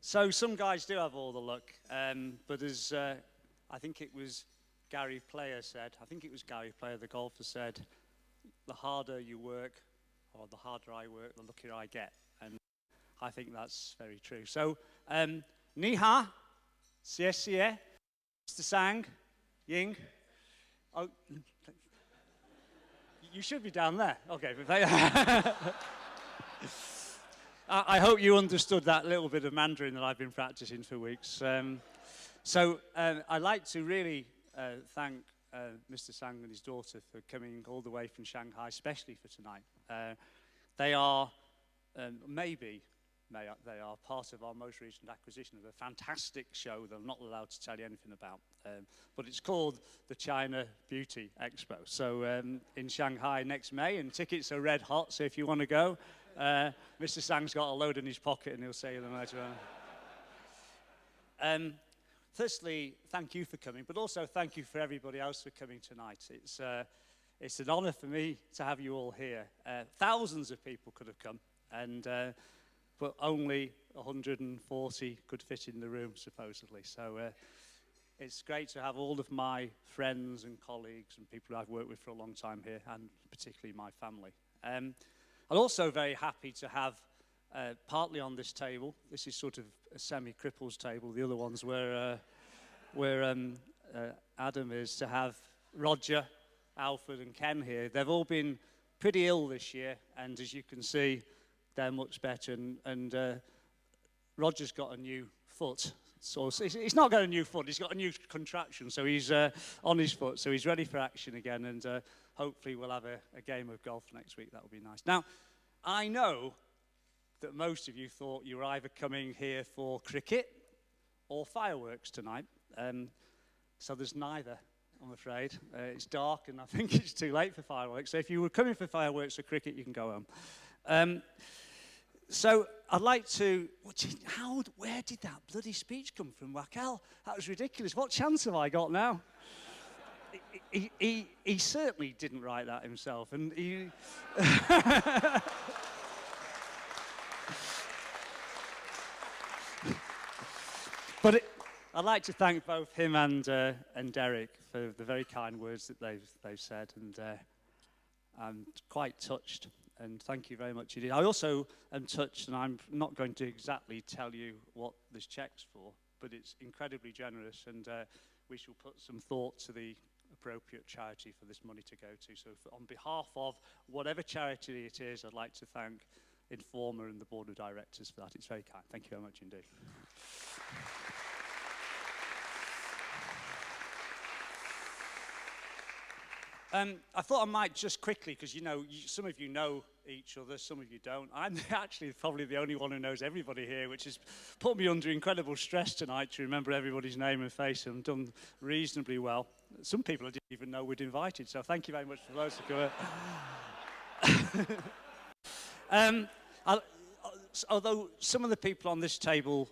So some guys do have all the luck, but as I think it was Gary Player said, the golfer said, the harder you work, or the harder I work, the luckier I get. And I think that's very true. So, ni hao, xie xie, Mr. Sang, Ying. Oh, you should be down there. Okay. I hope you understood that little bit of Mandarin that I've been practicing for weeks. I'd like to really thank Mr. Sang and his daughter for coming all the way from Shanghai, especially for tonight. They are they are part of our most recent acquisition of a fantastic show that I'm not allowed to tell you anything about. But it's called the China Beauty Expo. So in Shanghai next May, and tickets are red hot, so if you want to go, Mr. Sang's got a load in his pocket and he'll say them later on. Firstly, thank you for coming, but also thank you for everybody else for coming tonight. It's an honor for me to have you all here. Thousands of people could have come, but only 140 could fit in the room, supposedly. So it's great to have all of my friends and colleagues and people I've worked with for a long time here, and particularly my family. I'm also very happy to have, partly on this table, this is sort of a semi-cripples table, the other ones where Adam is, to have Roger, Alfred and Ken here. They've all been pretty ill this year, and as you can see, they're much better, and Roger's got a new foot. So he's not got a new foot, he's got a new contraction, so he's on his foot, so he's ready for action again, and hopefully we'll have a game of golf next week. That would be nice. Now, I know that most of you thought you were either coming here for cricket or fireworks tonight, so there's neither, I'm afraid. It's dark, and I think it's too late for fireworks, so if you were coming for fireworks or cricket, you can go home. So I'd like to, where did that bloody speech come from, Raquel? That was ridiculous. What chance have I got now? He certainly didn't write that himself, and he... But I'd like to thank both him and Derek for the very kind words that they've said, and I'm quite touched. And thank you very much indeed. I also am touched, and I'm not going to exactly tell you what this check's for, but it's incredibly generous, and we shall put some thought to the appropriate charity for this money to go to. So on behalf of whatever charity it is, I'd like to thank Informa and the board of directors for that. It's very kind. Thank you very much indeed. I thought I might just quickly, because some of you know each other, some of you don't. I'm actually probably the only one who knows everybody here, which has put me under incredible stress tonight to remember everybody's name and face, and done reasonably well. Some people I didn't even know we'd invited, so thank you very much for those who come. Although some of the people on this table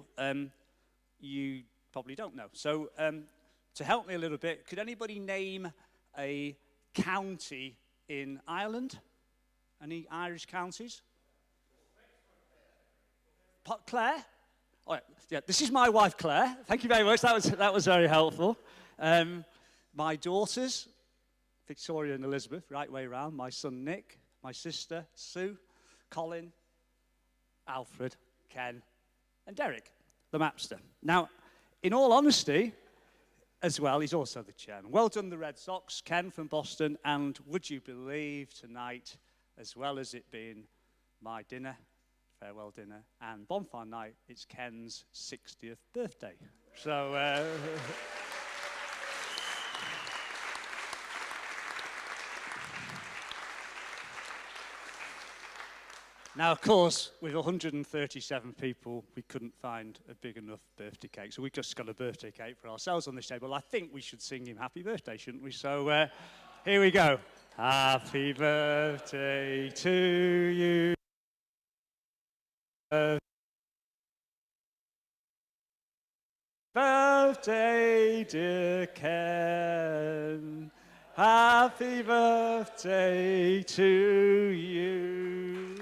you probably don't know. So to help me a little bit, could anybody name a county in Ireland? Any Irish counties? Clare? Oh, yeah, this is my wife, Claire. Thank you very much. That was very helpful. My daughters, Victoria and Elizabeth, right way round. My son, Nick. My sister, Sue. Colin. Alfred. Ken. And Derek, the Mapster. Now, in all honesty, as well, he's also the chairman. Well done, the Red Sox, Ken from Boston, and would you believe tonight, as well as it being my dinner, farewell dinner, and bonfire night, it's Ken's 60th birthday. So, now, of course, with 137 people, we couldn't find a big enough birthday cake, so we just got a birthday cake for ourselves on this table. I think we should sing him happy birthday, shouldn't we? So here we go. Happy birthday to you. Birthday, dear Ken. Happy birthday to you.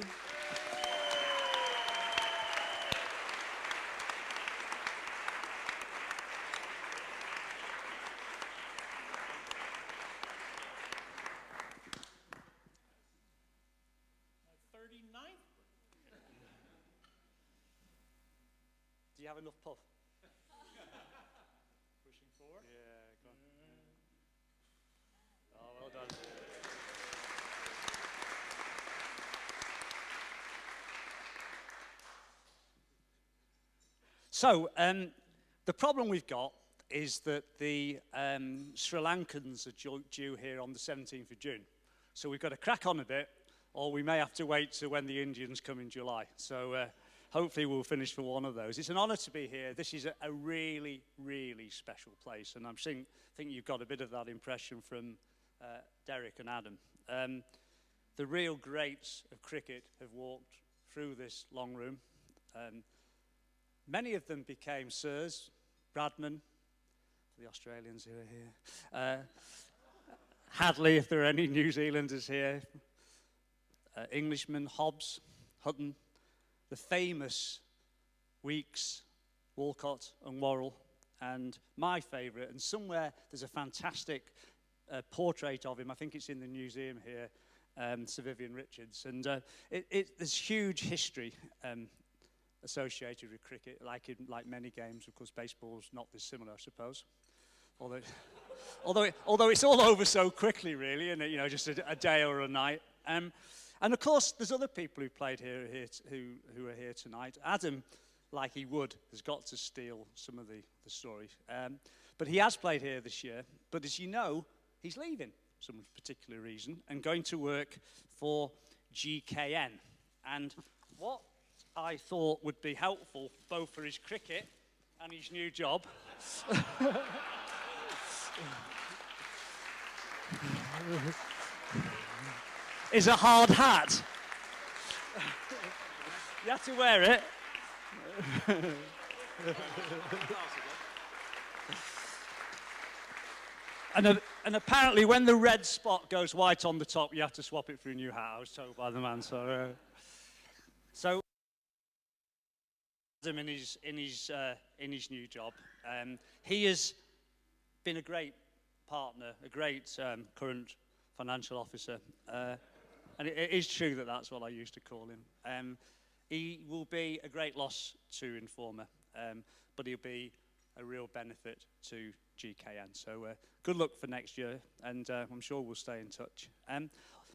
you have enough puff? Pushing forward. Yeah, go on. Oh, well done. So, the problem we've got is that the Sri Lankans are due here on the 17th of June. So we've got to crack on a bit, or we may have to wait to when the Indians come in July. So hopefully we'll finish for one of those. It's an honor to be here. This is a really, really special place, and I think you've got a bit of that impression from Derek and Adam. The real greats of cricket have walked through this long room. Many of them became sirs, Bradman, for the Australians who are here, Hadley, if there are any New Zealanders here, Englishmen, Hobbs, Hutton, the famous Weeks, Walcott and Worrell, and my favourite, and somewhere there's a fantastic portrait of him, I think it's in the museum here, Sir Vivian Richards, and there's huge history associated with cricket, like many games. Of course, baseball's not dissimilar, I suppose. Although it's all over so quickly, really, and just a day or a night. And of course, there's other people who played here who are here tonight. Adam, like he would, has got to steal some of the story. But he has played here this year. But as you know, he's leaving for some particular reason and going to work for GKN. And what I thought would be helpful, both for his cricket and his new job, is a hard hat. You have to wear it. And apparently when the red spot goes white on the top, you have to swap it for a new hat. I was told by the man. So Adam in his new job. He has been a great partner, a great current financial officer, and it is true that that's what I used to call him. He will be a great loss to Informa, but he'll be a real benefit to GKN. So good luck for next year, and I'm sure we'll stay in touch.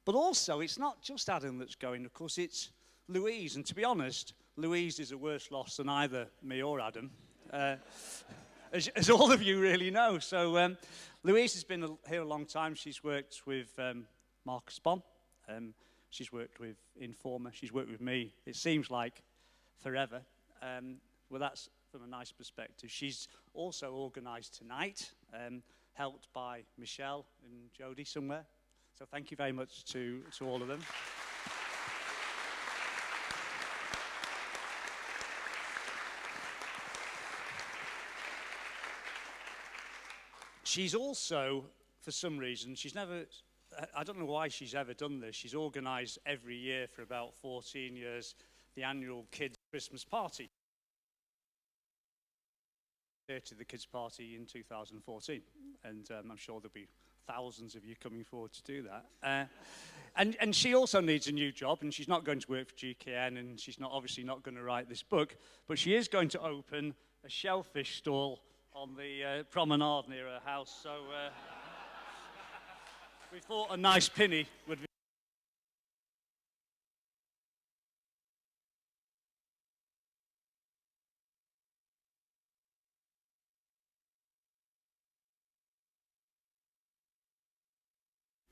But also, it's not just Adam that's going, of course, it's Louise, and to be honest, Louise is a worse loss than either me or Adam, as all of you really know. So Louise has been here a long time. She's worked with Marcus Bonn. She's worked with Informa. She's worked with me, it seems like, forever. Well, that's from a nice perspective. She's also organised tonight, helped by Michelle and Jodie somewhere. So thank you very much to all of them. She's also, for some reason, I don't know why she's ever done this. She's organised every year for about 14 years the annual kids' Christmas party. To the kids' party in 2014, and I'm sure there'll be thousands of you coming forward to do that. And she also needs a new job, and she's not going to work for GKN, and she's obviously not going to write this book, but she is going to open a shellfish stall on the promenade near her house. So we thought a nice penny would be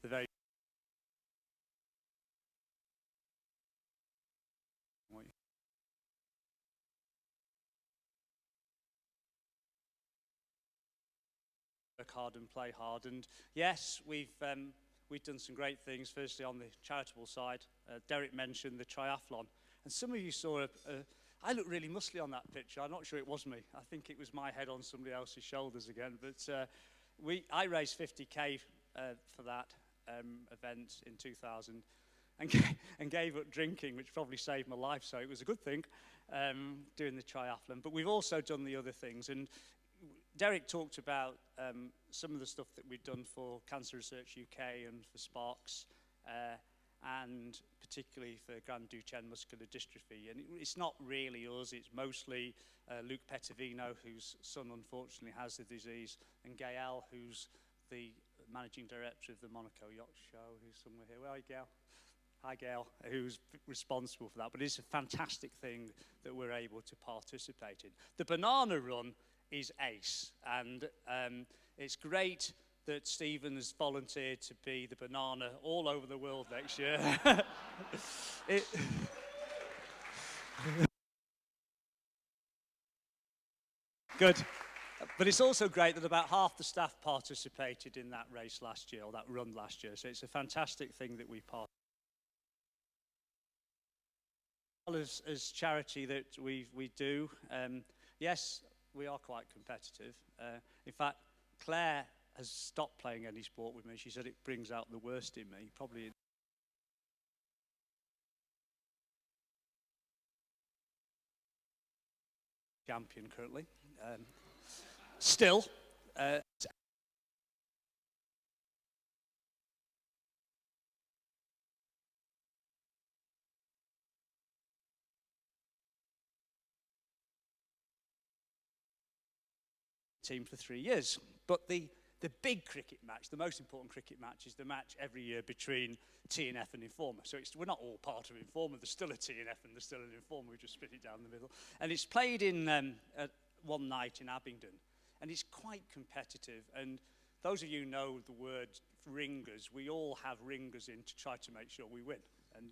the very work hard and play hard. And yes, we've done some great things. Firstly, on the charitable side, Derek mentioned the triathlon, and some of you saw I look really muscly on that picture. I'm not sure it was me. I think it was my head on somebody else's shoulders again. But I raised 50k for that event in 2000, and gave up drinking, which probably saved my life. So it was a good thing doing the triathlon. But we've also done the other things, and Derek talked about some of the stuff that we've done for Cancer Research UK and for Sparks, and particularly for Grand Duchenne muscular dystrophy. And it's not really us, it's mostly Luke Pettivino, whose son unfortunately has the disease, and Gael, who's the managing director of the Monaco Yacht Show, who's somewhere here. Where are you, Gail? Hi, Gail, who's responsible for that. But it's a fantastic thing that we're able to participate in. The banana run is ace, and it's great that Stephen has volunteered to be the banana all over the world next year. Good. But it's also great that about half the staff participated in that race last year, or that run last year. So it's a fantastic thing that we participated. As charity that we do, yes, we are quite competitive. In fact, Claire has stopped playing any sport with me. She said it brings out the worst in me, probably. Champion currently. Still. Team for 3 years. But the big cricket match, the most important cricket match, is the match every year between TNF and Informa. So we're not all part of Informa. There's still a TNF and there's still an Informa. We just split it down the middle. And it's played in one night in Abingdon. And it's quite competitive. And those of you who know the word ringers, we all have ringers in to try to make sure we win. And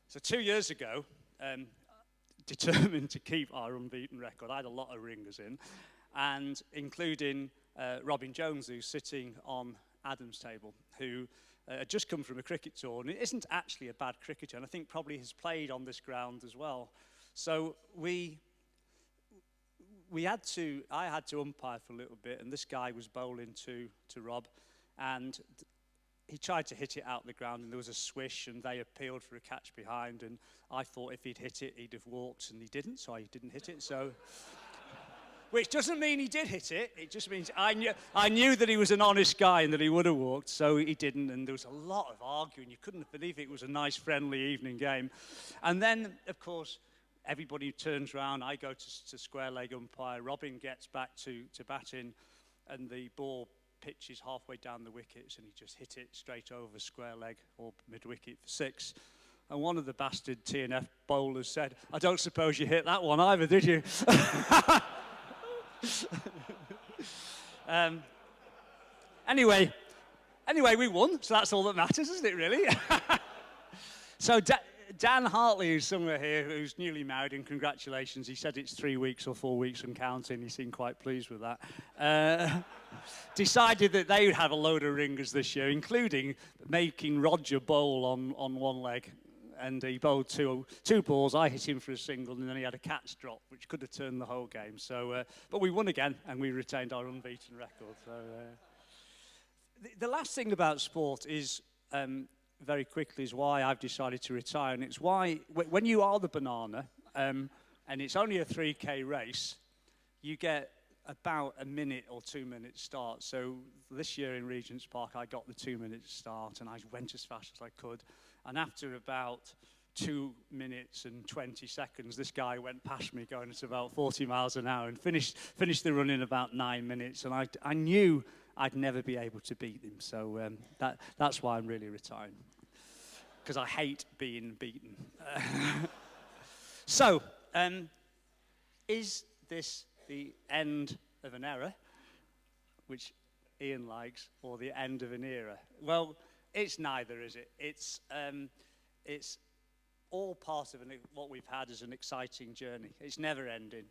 so 2 years ago, determined to keep our unbeaten record, I had a lot of ringers in, and including Robin Jones, who's sitting on Adam's table, who had just come from a cricket tour, and isn't actually a bad cricketer, and I think probably has played on this ground as well. So I had to umpire for a little bit, and this guy was bowling to Rob, and he tried to hit it out the ground, and there was a swish, and they appealed for a catch behind, and I thought if he'd hit it, he'd have walked, and he didn't, so I didn't hit it, so... Which doesn't mean he did hit it, it just means I knew that he was an honest guy and that he would have walked, so he didn't, and there was a lot of arguing. You couldn't believe it was a nice, friendly evening game. And then, of course, everybody turns around, I go to square leg umpire, Robin gets back to batting, and the ball pitches halfway down the wickets, and he just hit it straight over square leg or mid-wicket for 6. And one of the bastard TNF bowlers said, "I don't suppose you hit that one either, did you?" Anyway, we won, so that's all that matters, isn't it, really? So Dan Hartley, who's somewhere here, who's newly married, and congratulations, he said it's 3 weeks or 4 weeks and counting. He seemed quite pleased with that. Decided that they would have a load of ringers this year, including making Roger bowl on one leg. And he bowled two balls. I hit him for a single, and then he had a catch drop, which could have turned the whole game. So, but we won again, and we retained our unbeaten record. So, the last thing about sport is, very quickly, is why I've decided to retire, and it's why when you are the banana, and it's only a 3K race, you get about a minute or 2 minute start. So this year in Regent's Park, I got the 2 minute start, and I went as fast as I could. And after about 2 minutes and 20 seconds, this guy went past me going at about 40 miles an hour and finished the run in about 9 minutes. And I knew I'd never be able to beat him. So that's why I'm really retiring, because I hate being beaten. So, is this the end of an era, which Ian likes, or the end of an era? Well, it's neither, is it? It's all part of what we've had as an exciting journey. It's never ending.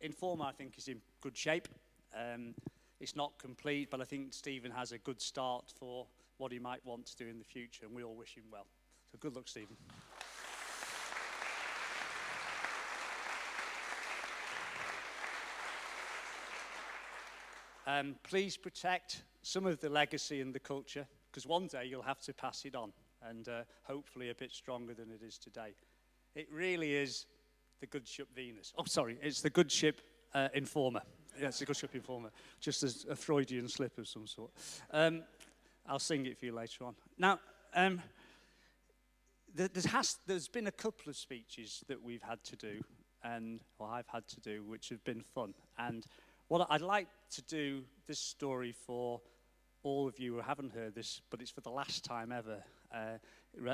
Informa, I think, is in good shape. It's not complete, but I think Stephen has a good start for what he might want to do in the future, and we all wish him well. So good luck, Stephen. Please protect some of the legacy and the culture, because one day you'll have to pass it on, and hopefully a bit stronger than it is today. It really is the good ship Venus. Oh, sorry, it's the good ship Informa. Yeah, it's the good ship Informa, just as a Freudian slip of some sort. I'll sing it for you later on. Now, there's been a couple of speeches that we've had to do, or I've had to do, which have been fun. And what I'd like to do this story for all of you who haven't heard this, but it's for the last time ever,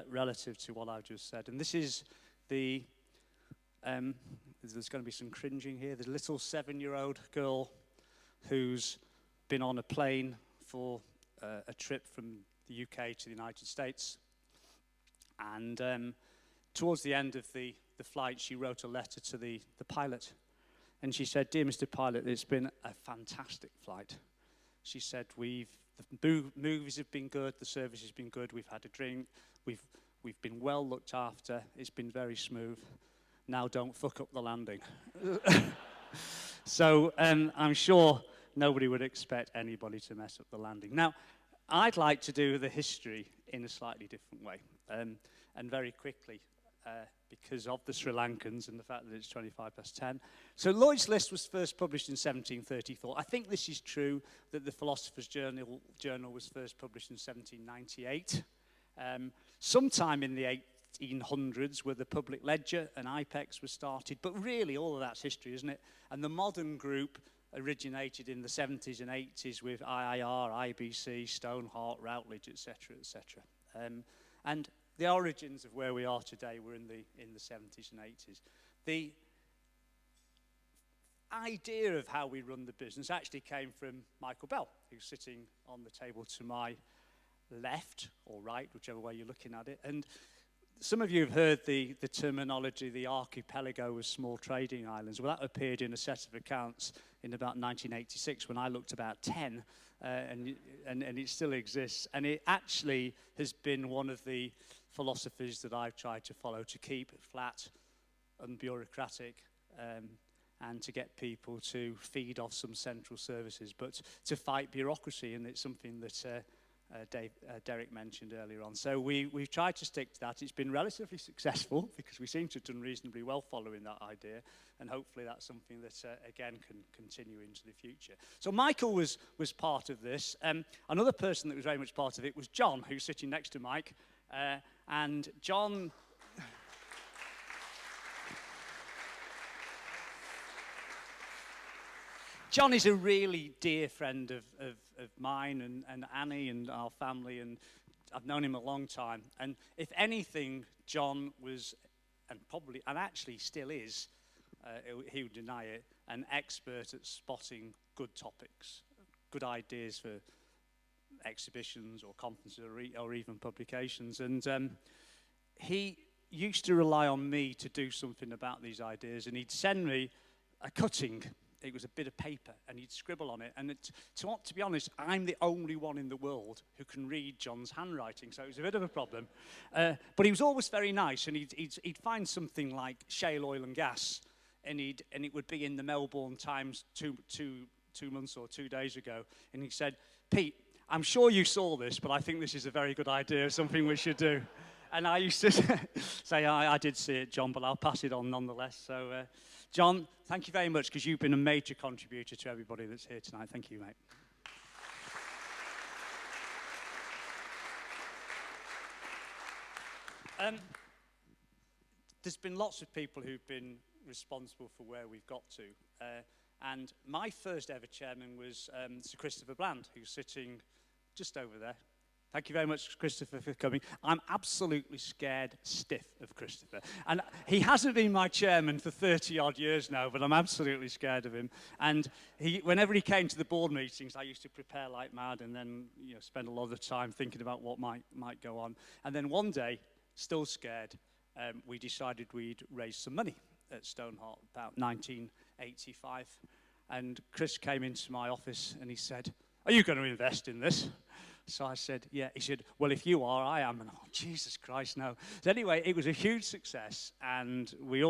relative to what I've just said. And this is there's going to be some cringing here. There's a little 7-year-old girl who's been on a plane for a trip from the UK to the United States. And towards the end of the flight, she wrote a letter to the pilot. And she said, "Dear Mr. Pilot, it's been a fantastic flight." She said, the movies have been good, the service has been good, we've had a drink, we've been well looked after, it's been very smooth. Now don't fuck up the landing. So I'm sure nobody would expect anybody to mess up the landing. Now, I'd like to do the history in a slightly different way, and very quickly, because of the Sri Lankans and the fact that it's 10:25. So Lloyd's List was first published in 1734. I think this is true, that the Philosopher's Journal was first published in 1798. Sometime in the 1800s, where the Public Ledger and IPEX were started, but really all of that's history, isn't it? And the modern group originated in the 70s and 80s with IIR, IBC, Stoneheart, Routledge, etc., etc. And the origins of where we are today were in the 70s and 80s. The idea of how we run the business actually came from Michael Bell, who's sitting on the table to my left or right, whichever way you're looking at it. And some of you have heard the terminology, the archipelago of small trading islands. Well, that appeared in a set of accounts in about 1986 when I looked about 10, and it still exists. And it actually has been one of the philosophies that I've tried to follow, to keep it flat and bureaucratic, and to get people to feed off some central services, but to fight bureaucracy. And it's something that Derek mentioned earlier on. So we've tried to stick to that. It's been relatively successful because we seem to have done reasonably well following that idea, and hopefully that's something that, again, can continue into the future. So Michael was part of this. Another person that was very much part of it was John, who's sitting next to Mike. And John... John is a really dear friend of mine and Annie and our family, and I've known him a long time. And if anything, John was, and actually still is, he would deny it, an expert at spotting good topics, good ideas for exhibitions or conferences or even publications. And he used to rely on me to do something about these ideas, and he'd send me a cutting. It was a bit of paper, and he'd scribble on it. And to be honest, I'm the only one in the world who can read John's handwriting, so it was a bit of a problem. But he was always very nice, and he'd find something like shale oil and gas, and it would be in the Melbourne Times 2 months or 2 days ago. And he said, "Pete, I'm sure you saw this, but I think this is a very good idea, something we should do." And I used to say, I did see it, John, but I'll pass it on nonetheless. So, John, thank you very much, because you've been a major contributor to everybody that's here tonight. Thank you, mate. There's been lots of people who've been responsible for where we've got to. And my first ever chairman was Sir Christopher Bland, who's sitting just over there. Thank you very much, Christopher, for coming. I'm absolutely scared stiff of Christopher. And he hasn't been my chairman for 30-odd years now, but I'm absolutely scared of him. And whenever he came to the board meetings, I used to prepare like mad and then spend a lot of time thinking about what might go on. And then one day, still scared, we decided we'd raise some money at Stoneheart, about 1985. And Chris came into my office and he said, "Are you going to invest in this?" So I said, "Yeah." He said, "Well, if you are, I am." And Jesus Christ, no. So anyway, it was a huge success, and we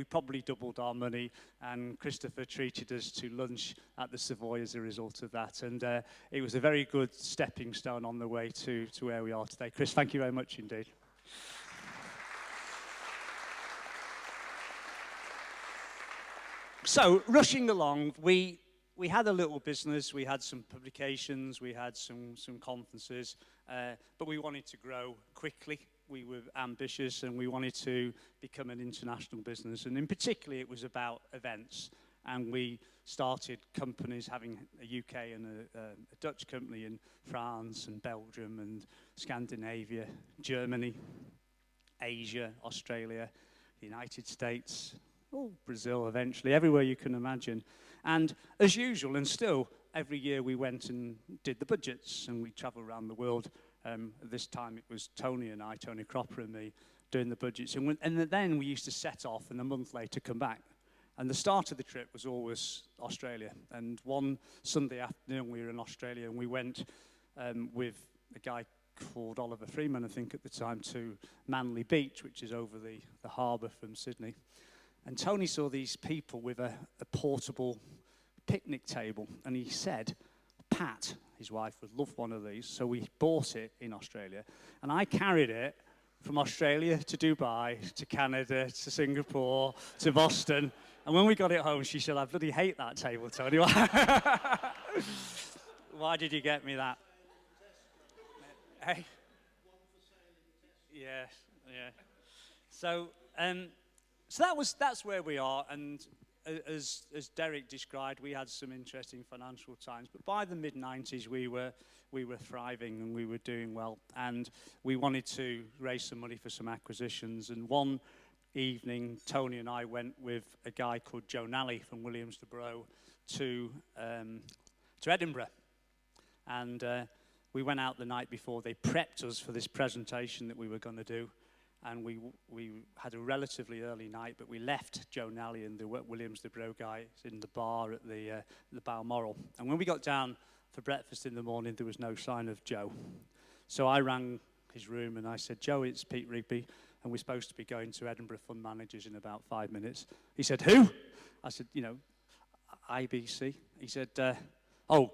probably doubled our money, and Christopher treated us to lunch at the Savoy as a result of that. And it was a very good stepping stone on the way to where we are today. Chris, thank you very much indeed. So, rushing along, we had a little business, we had some publications, we had some conferences, but we wanted to grow quickly we were ambitious and we wanted to become an international business. And in particular, it was about events. And we started companies, having a UK and a Dutch company in France and Belgium and Scandinavia, Germany, Asia, Australia, the United States, Brazil eventually, everywhere you can imagine. And as usual, and still, every year we went and did the budgets, and we travelled around the world. This time it was Tony Cropper and me, doing the budgets. And then we used to set off and a month later come back. And the start of the trip was always Australia. And one Sunday afternoon we were in Australia, and we went with a guy called Oliver Freeman, I think at the time, to Manly Beach, which is over the harbour from Sydney. And Tony saw these people with a portable picnic table, and he said, Pat, his wife, would love one of these, so we bought it in Australia. And I carried it from Australia to Dubai, to Canada, to Singapore, to Boston. And when we got it home, she said, I bloody hate that table, Tony. Why did you get me that? Hey? Yeah. So that's where we are. And as Derek described, we had some interesting financial times. But by the mid-90s, we were thriving and we were doing well. And we wanted to raise some money for some acquisitions. And one evening, Tony and I went with a guy called Joe Nally from Williams de Bro to Edinburgh. And we went out the night before. They prepped us for this presentation that we were going to do. And we had a relatively early night, but we left Joe Nally and the Williams de Bro guy in the bar at the Balmoral. And when we got down for breakfast in the morning, there was no sign of Joe. So I rang his room and I said, Joe, it's Pete Rigby, and we're supposed to be going to Edinburgh Fund Managers in about 5 minutes. He said, who? I said, IBC. He said,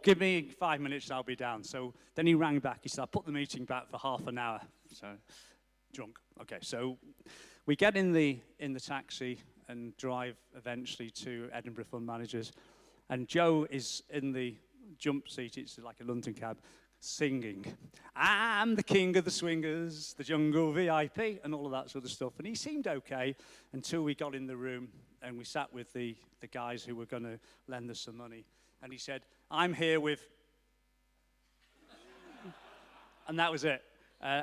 give me 5 minutes and I'll be down. So then he rang back. He said, I put the meeting back for half an hour. So, drunk. Okay, so we get in the taxi and drive eventually to Edinburgh Fund Managers. And Joe is in the jump seat, it's like a London cab, singing, I'm the king of the swingers, the jungle VIP, and all of that sort of stuff. And he seemed okay until we got in the room and we sat with the guys who were going to lend us some money. And he said, I'm here with... and that was it.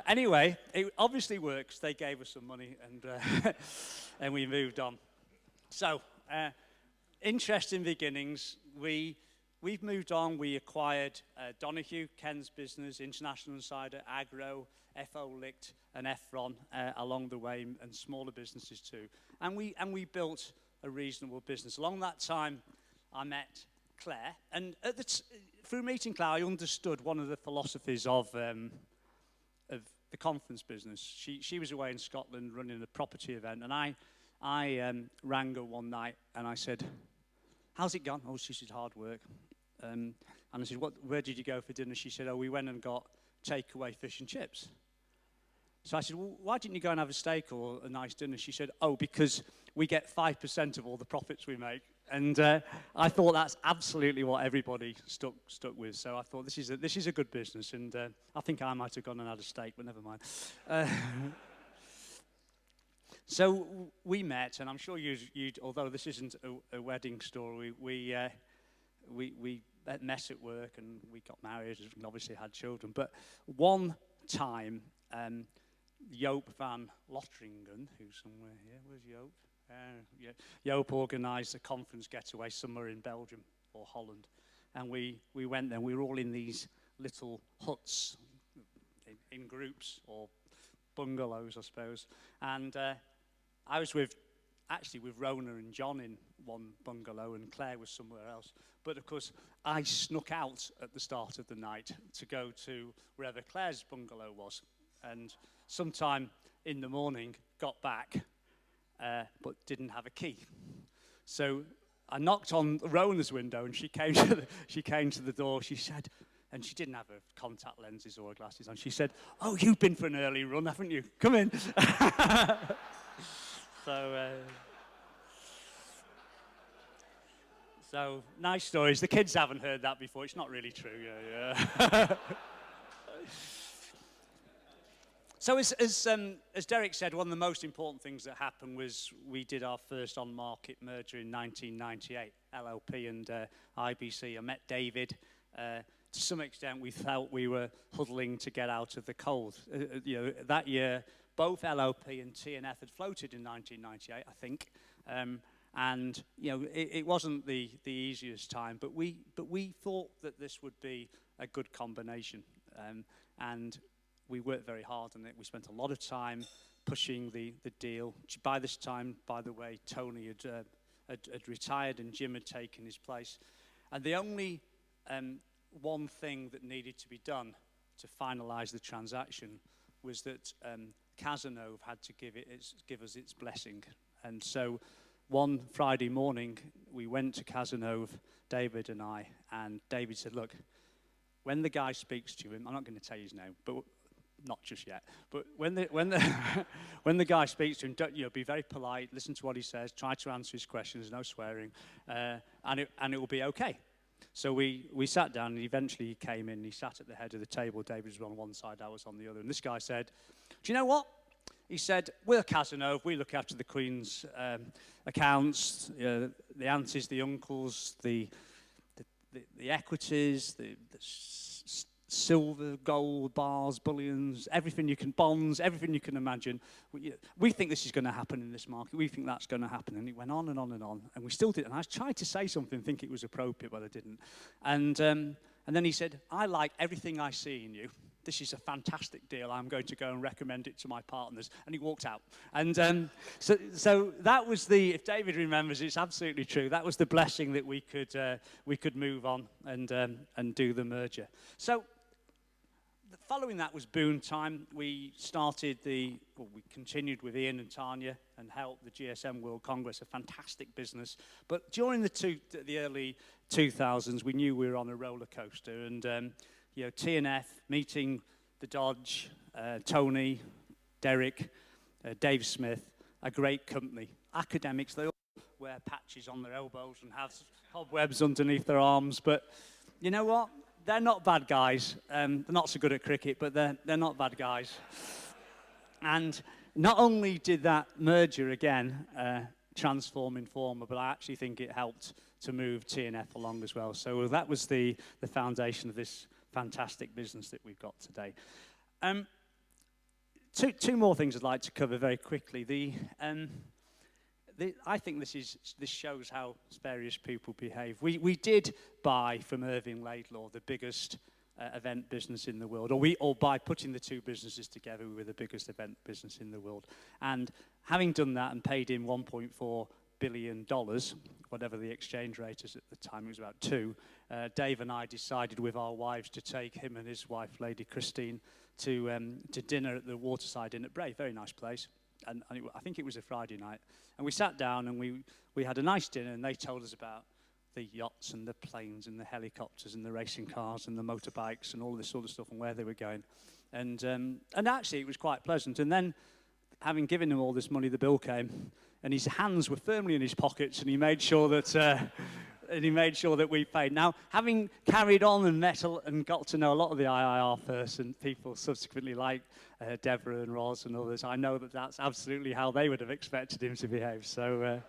Anyway, it obviously works. They gave us some money and and we moved on. So, interesting beginnings. We've moved on. We acquired Donahue, Ken's business, International Insider, Agro, FO Licht, and Efron along the way, and smaller businesses too. And we built a reasonable business. Along that time, I met Claire, and through meeting Claire, I understood one of the philosophies of the conference business. She was away in Scotland running a property event, and I rang her one night and I said, how's it gone? Oh, she said, hard work. And I said, where did you go for dinner? She said, we went and got takeaway fish and chips. So I said, well, why didn't you go and have a steak or a nice dinner? She said, because we get 5% of all the profits we make. And I thought that's absolutely what everybody stuck with. So I thought this is a good business, and I think I might have gone and had a steak, but never mind. So we met, and I'm sure you'd although this isn't a wedding story, we met at work and we got married and obviously had children. But one time, Joop van Lotringen, who's somewhere here, where's Joop? Joop organised a conference getaway somewhere in Belgium or Holland. And we went there, and we were all in these little huts in groups, or bungalows, I suppose. And I was with Rona and John in one bungalow, and Claire was somewhere else. But of course, I snuck out at the start of the night to go to wherever Claire's bungalow was. And sometime in the morning, got back, but didn't have a key. So I knocked on Rona's window, and she came to the door. She said, and she didn't have her contact lenses or her glasses on. She said, "Oh, you've been for an early run, haven't you? Come in." So nice stories. The kids haven't heard that before. It's not really true. Yeah. So as Derek said, one of the most important things that happened was we did our first on-market merger in 1998, LLP and IBC. I met David. To some extent, we felt we were huddling to get out of the cold. That year, both LLP and TNF had floated in 1998, I think. And it wasn't the easiest time, but we thought that this would be a good combination. And we worked very hard on it. We spent a lot of time pushing the deal. By this time, by the way, Tony had retired and Jim had taken his place. And the only one thing that needed to be done to finalize the transaction was that Cazenove had to give us its blessing. And so one Friday morning, we went to Cazenove, David and I, and David said, look, when the guy speaks to him, I'm not going to tell you his name, but not just yet, but when the guy speaks to him, be very polite, listen to what he says, try to answer his questions, no swearing, and it will be okay. So we sat down, and eventually he came in, he sat at the head of the table. David was on one side, I was on the other, and this guy said, do you know what? He said, we're Cazenove, we look after the Queen's accounts, the aunties, the uncles, the equities, the silver, gold, bars, bullions, everything you can, bonds, everything you can imagine. We think this is going to happen in this market. We think that's going to happen. And it went on and on and on. And we still did. And I tried to say something, think it was appropriate, but I didn't. And then he said, I like everything I see in you. This is a fantastic deal. I'm going to go and recommend it to my partners. And he walked out. And so that was if David remembers, it's absolutely true. That was the blessing that we could move on and do the merger. So following that was Boon time. We continued with Ian and Tanya and helped the GSM World Congress, a fantastic business. But during the early 2000s, we knew we were on a roller coaster. And TNF, meeting the Dodge, Tony, Derek, Dave Smith, a great company. Academics, they all wear patches on their elbows and have cobwebs underneath their arms. But you know what? They're not bad guys. They're not so good at cricket, but they're not bad guys. And not only did that merger again transform Informa, but I actually think it helped to move TNF along as well. So that was the foundation of this fantastic business that we've got today. Two more things I'd like to cover very quickly. I think this shows how various people behave. We did buy from Irving Laidlaw, the biggest event business in the world, or by putting the two businesses together, we were the biggest event business in the world. And having done that and paid in $1.4 billion, whatever the exchange rate is at the time, it was about 2, Dave and I decided with our wives to take him and his wife, Lady Christine, to dinner at the Waterside Inn at Bray, very nice place. And I think it was a Friday night. And we sat down and we had a nice dinner, and they told us about the yachts and the planes and the helicopters and the racing cars and the motorbikes and all this sort of stuff and where they were going. And actually it was quite pleasant. And then, having given him all this money, the bill came, and his hands were firmly in his pockets, and he made sure that we paid. Now, having carried on and met and got to know a lot of the IIR people subsequently, like Deborah and Roz and others, I know that that's absolutely how they would have expected him to behave. So,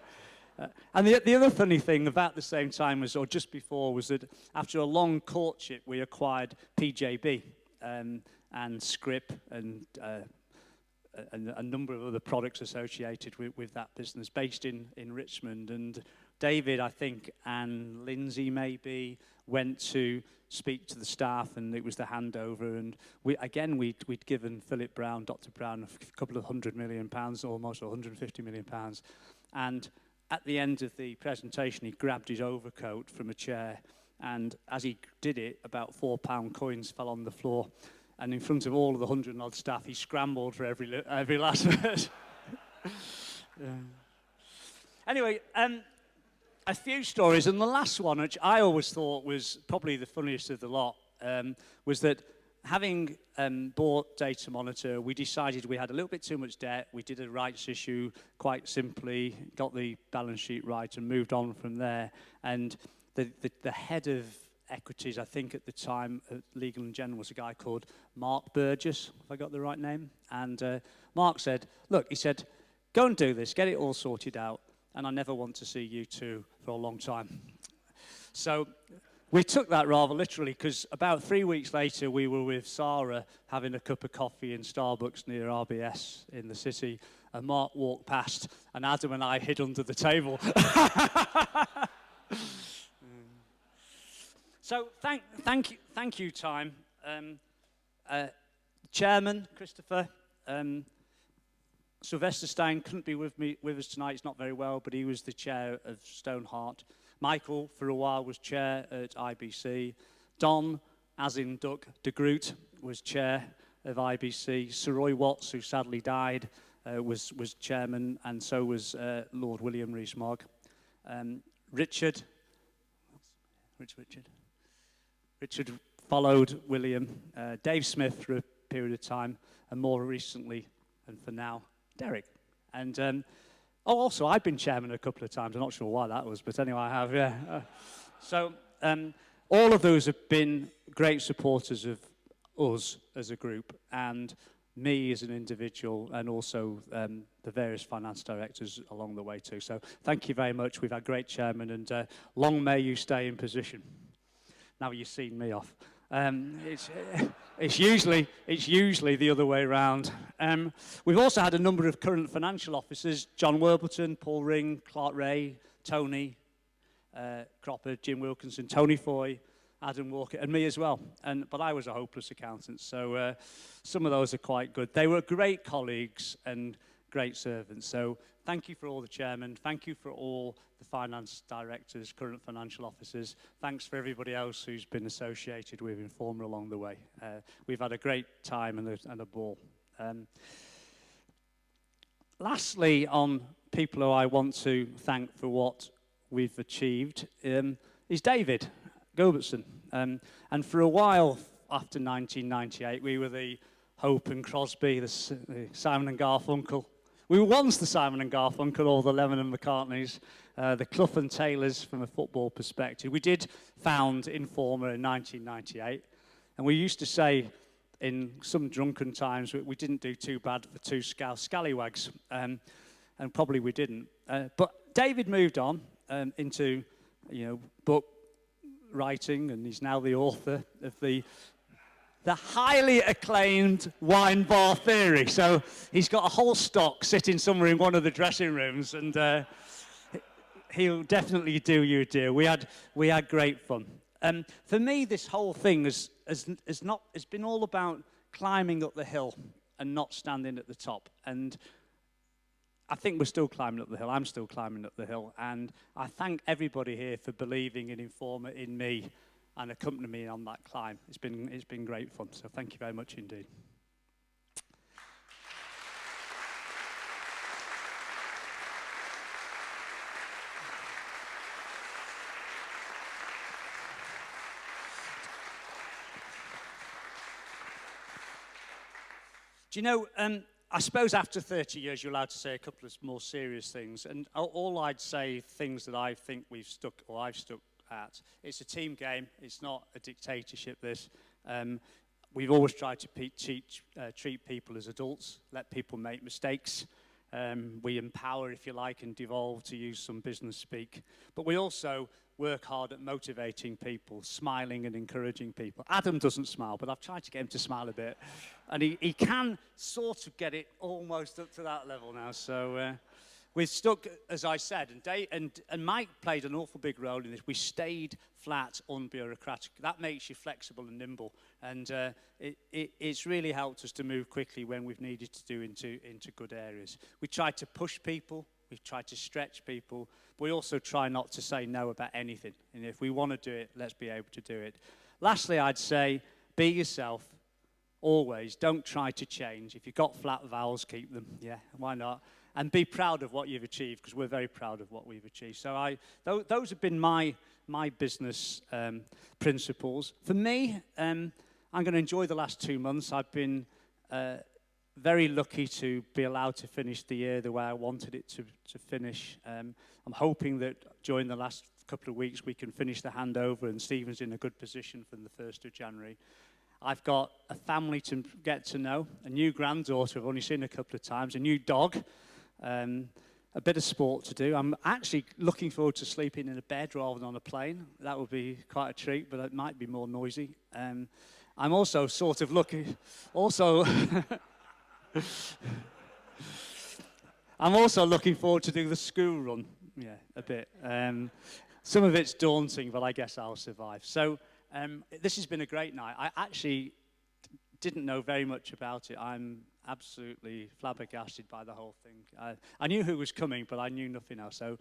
and the other funny thing about the same time or just before, was that after a long courtship, we acquired PJB and Scrip and a number of other products associated with that business, based in Richmond. And David, I think, and Lindsay maybe, went to speak to the staff, and it was the handover. And we'd given Philip Brown, Dr. Brown, a couple of £100 million, almost £150 million. And at the end of the presentation, he grabbed his overcoat from a chair, and as he did it, about £4 coins fell on the floor. And in front of all of the 100-odd staff, he scrambled for every last word. Anyway, a few stories, and the last one, which I always thought was probably the funniest of the lot, was that having bought Data Monitor, we decided we had a little bit too much debt. We did a rights issue quite simply, got the balance sheet right, and moved on from there. And the head of equities, I think at the time, Legal & General was a guy called Mark Burgess, if I got the right name. And Mark said, look, he said, go and do this, get it all sorted out, and I never want to see you two for a long time. So we took that rather literally, because about 3 weeks later, we were with Sarah having a cup of coffee in Starbucks near RBS in the city, and Mark walked past, and Adam and I hid under the table. So thank you, Time. Chairman, Christopher, Sylvester Stein couldn't be with us tonight. He's not very well, but he was the chair of Stoneheart. Michael, for a while, was chair at IBC. Don, as in Duck de Groot, was chair of IBC. Sir Roy Watts, who sadly died, was chairman, and so was Lord William Rees-Mogg. Richard followed William. Dave Smith for a period of time, and more recently, and for now, Derek. And also, I've been chairman a couple of times. I'm not sure why that was, but anyway, I have, yeah. So all of those have been great supporters of us as a group, and me as an individual, and also the various finance directors along the way too. So thank you very much. We've had great chairman, and long may you stay in position. Now you've seen me off. It's usually the other way around. We've also had a number of current financial officers: John Worpleton, Paul Ring, Clark Ray, Tony Cropper, Jim Wilkinson, Tony Foy, Adam Walker, and me as well. But I was a hopeless accountant, so some of those are quite good. They were great colleagues and great servants. So thank you for all the chairmen. Thank you for all the finance directors, current financial officers. Thanks for everybody else who's been associated with Informa along the way. We've had a great time and a ball. Lastly, on people who I want to thank for what we've achieved, is David Gilbertson. And for a while after 1998, we were the Hope and Crosby, the Simon and Garfunkel. We were once the Simon and Garfunkel, or the Lennon and McCartneys, the Clough and Taylors from a football perspective. We did found Informa in 1998, and we used to say in some drunken times we didn't do too bad for two scallywags, and probably we didn't. But David moved on into, book writing, and he's now the author of the highly acclaimed Wine Bar Theory. So he's got a whole stock sitting somewhere in one of the dressing rooms, and he'll definitely do you a deal. We had great fun. For me, this whole thing has been all about climbing up the hill and not standing at the top. And I think we're still climbing up the hill. I'm still climbing up the hill. And I thank everybody here for believing in Informa, in me, and accompanying me on that climb. It's been great fun. So thank you very much indeed. Do you know, I suppose after 30 years, you're allowed to say a couple of more serious things. And all I'd say, things that I think I've stuck at. It's a team game. It's not a dictatorship, this. We've always tried to treat people as adults, let people make mistakes. We empower, if you like, and devolve, to use some business speak. But we also work hard at motivating people, smiling and encouraging people. Adam doesn't smile, but I've tried to get him to smile a bit. And he can sort of get it almost up to that level now. So we've stuck, as I said, and Mike played an awful big role in this. We stayed flat, unbureaucratic. That makes you flexible and nimble. And it's really helped us to move quickly when we've needed to do into good areas. We tried to push people. We've tried to stretch people. But we also try not to say no about anything. And if we want to do it, let's be able to do it. Lastly, I'd say, be yourself. Always. Don't try to change. If you've got flat vowels, keep them. Yeah, why not? And be proud of what you've achieved, because we're very proud of what we've achieved. So those have been my business principles. For me, I'm going to enjoy the last 2 months. I've been very lucky to be allowed to finish the year the way I wanted it to finish. I'm hoping that during the last couple of weeks we can finish the handover and Stephen's in a good position from the 1st of January. I've got a family to get to know, a new granddaughter I've only seen a couple of times, a new dog, a bit of sport to do. I'm actually looking forward to sleeping in a bed rather than on a plane. That would be quite a treat, but it might be more noisy. I'm also sort of looking, I'm also looking forward to do the school run, yeah, a bit. Some of it's daunting, but I guess I'll survive. So this has been a great night. I actually didn't know very much about it. I'm absolutely flabbergasted by the whole thing. I knew who was coming, but I knew nothing else. So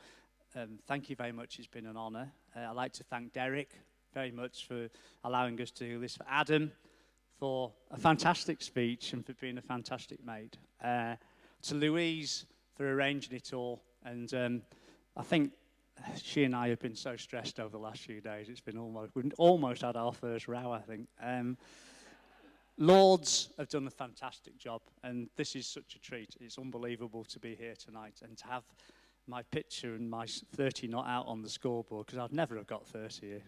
thank you very much. It's been an honor. I'd like to thank Derek very much for allowing us to do this, for Adam for a fantastic speech and for being a fantastic mate, to Louise for arranging it all. And I think she and I have been so stressed over the last few days. It's been we've almost had our first row, I think. Lords have done a fantastic job, and this is such a treat. It's unbelievable to be here tonight and to have my picture and my 30 not out on the scoreboard, because I'd never have got 30 here.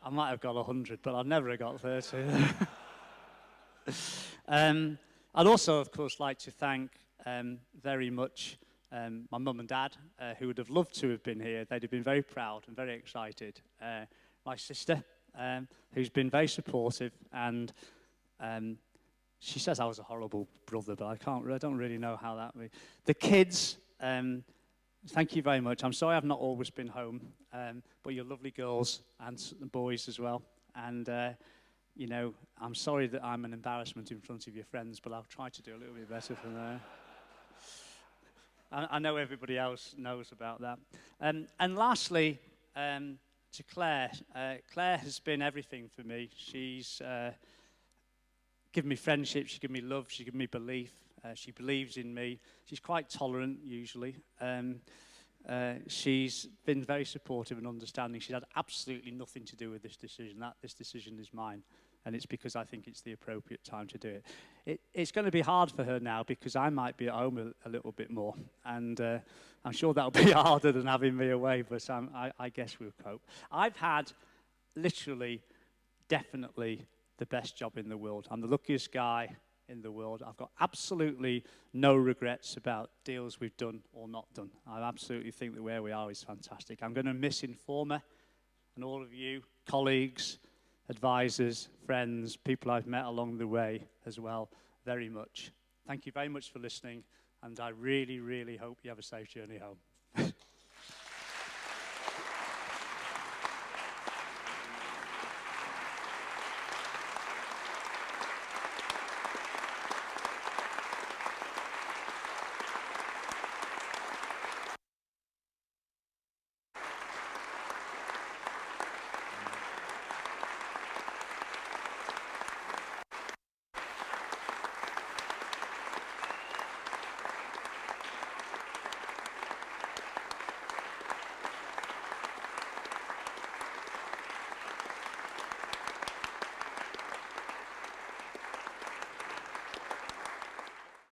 I might have got 100, but I'd never have got 30. I'd also, of course, like to thank very much my mum and dad, who would have loved to have been here. They'd have been very proud and very excited. My sister, who's been very supportive, and she says I was a horrible brother, but I don't really know how that would be. The kids, thank you very much. I'm sorry I've not always been home, but you're lovely girls and boys as well. And, you know, I'm sorry that I'm an embarrassment in front of your friends, but I'll try to do a little bit better from there. I know everybody else knows about that. And lastly, to Claire. Claire has been everything for me. She's given me friendship, she's given me love, she's given me belief. She believes in me. She's quite tolerant, usually. She's been very supportive and understanding. She's had absolutely nothing to do with this decision. This decision is mine, and it's because I think it's the appropriate time to do it. It's going to be hard for her now because I might be at home a little bit more, and I'm sure that'll be harder than having me away, but I guess we'll cope. I've had literally, definitely the best job in the world. I'm the luckiest guy in the world. I've got absolutely no regrets about deals we've done or not done. I absolutely think that where we are is fantastic. I'm going to miss Informa and all of you, colleagues, advisors, friends, people I've met along the way as well, very much. Thank you very much for listening, and I really, really hope you have a safe journey home.